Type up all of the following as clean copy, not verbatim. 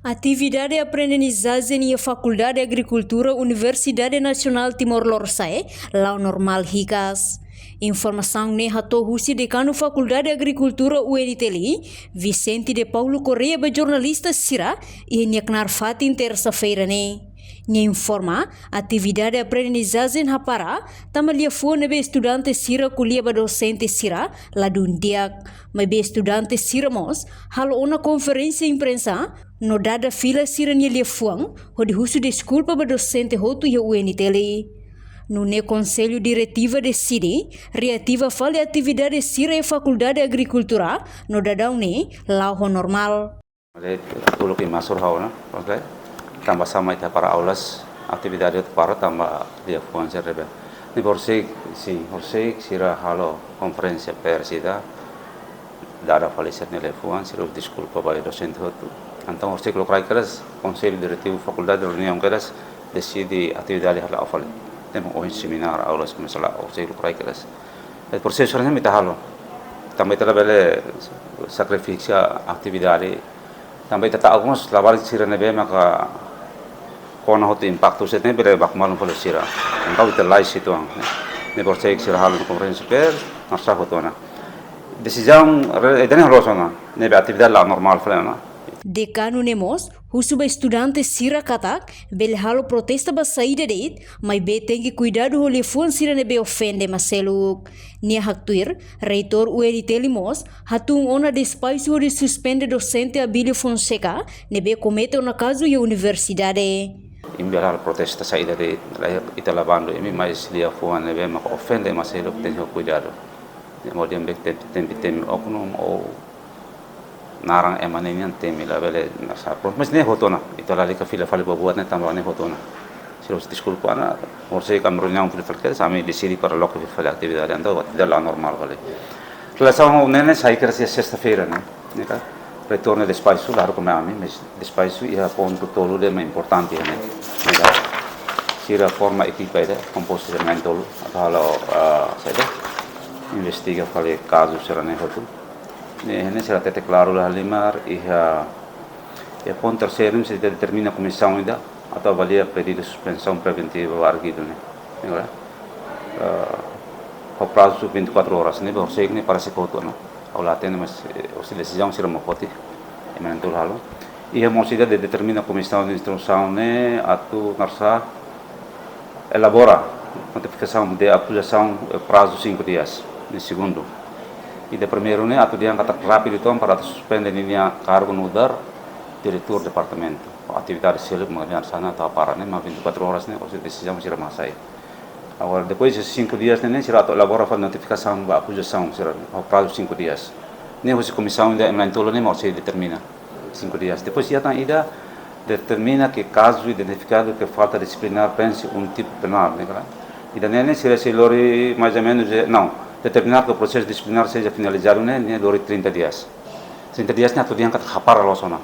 Atividade de aprendizagem e a Faculdade de Agricultura Universidade Nacional Timor-Leste, lá normal Ricas. Informação ne hato husi decano Faculdade de Agricultura UNITL, Vicente de Paulo Correia, jornalista Sira, e Niaknar Fatin terça-feira ne. Nya informa, atividade de aprendizagem hapara, tamalia fone be estudante Sira kuliah docente Sira, lá dundiak, mas be estudante Sira mos, halo una conferência imprensa, no dada fila Sira nya lia fuang, hodi husu desculpa ba docente hotu ya UNITL. No Conselho Diretivo decide, reativa fale atividade Sira e Faculdade de Agricultura, no dadão ne, lá normal. Tulo que masuk hauna, ok? Tambah sama itu para aulas aktivitas itu para tambah dia fuan serba. Ni borsig sira halo konferensi persida dada falecer nele fuan sira desculpa para docente hotu. Então borsig lo keras Conselho Diretivo Faculdade de Reunião keras decide atividade hala afal. Temos um seminar aulas masalah borsig lo keras. Borsig sebenarnya mita halo. Tambah itu bele sacrifício atividade. Tambah itu tak alguns lavar sira nebe maka kona hotu impacto setne bele bak malum polo sira. Engkau itu lai situ ang. Ne borsig sira halo konferensi per nasa hotu na. Decisão edene halosona nebe atividade la normal flena. Decano nemos, husuba estudante Sira katak, bele halo protesta ba saída deit, mas be tem que cuidado o telefone Sira nebe ofende maseluk. Nia haktuir, reitor UNITL mos, hatung ona despacio de suspende docente Abilio Fonseca, nebe comete una caso e universidade. Imbelar protesta saída deit, ita lavando, emi mais lia fuan nebe mak ofende maseluk tem que cuidado. Mau dia bek tem oknum ou narang emanenian temi la bele nasa mas ne hotona ito la lika fila fali buat ne tambah ne hotona silos disculpa ana orse kamrunya untuk falker sami decidi para loco di fali attività ando della normal vale relação nene sai que se sexta-feira né tá retorno de espaço lá como a mim mas de espaço e a ponto tolo de mais importante né sira forma equipa ida composto de mentolo atau saja investiga fali caso será ne hotu. Ini será até claro lá limar e a ponto terceiro se determina a comissão ainda até avalia pedido de suspensão preventiva o arguido né agora o prazo de 24 horas né por ser para se coto não ao lá tem mas a decisão será uma poti e mentor halo e a mocidade determina a comissão de instrução né atu narsa elabora notificação de acusação prazo 5 dias no segundo. E de primeiro né atu dia kata rápido então para suspender linha cargo no dar diretor departamento atividade seleb mengenai sana atau para né mas 24 horas né a decisão será masai agora depois de 5 dias né será elaborar a notificação da acusação será o prazo 5 dias né a comissão ainda mentor né mas se determina 5 dias depois já tem ida determina que caso identificado que falta disciplinar pense tipo penal né cara e daí né será se lori mais ou menos não determinar que o processo disciplinar seja finalizado né durante 30 dias. 30 dias né tudo yang kata khapar losona.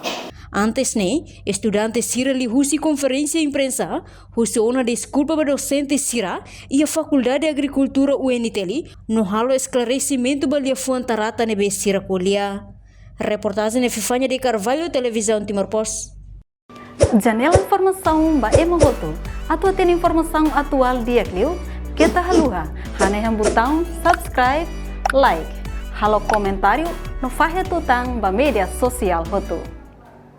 Antes ne, estudante Sira li husi conferência imprensa, husi ona desculpa ba docente Sira e a Faculdade de Agricultura UNITL no halo esclarecimento ba lia fuan tarata nebe Sira kuliah. Reportagem ne Fifanya de Carvalho, Televisão Timor Post. Janela informação ba emogoto, atau tem informação atual dia kliu, kita haluha, haneham botão subscribe, like, halo comentário, no fahe tutang ba media sosial hotu.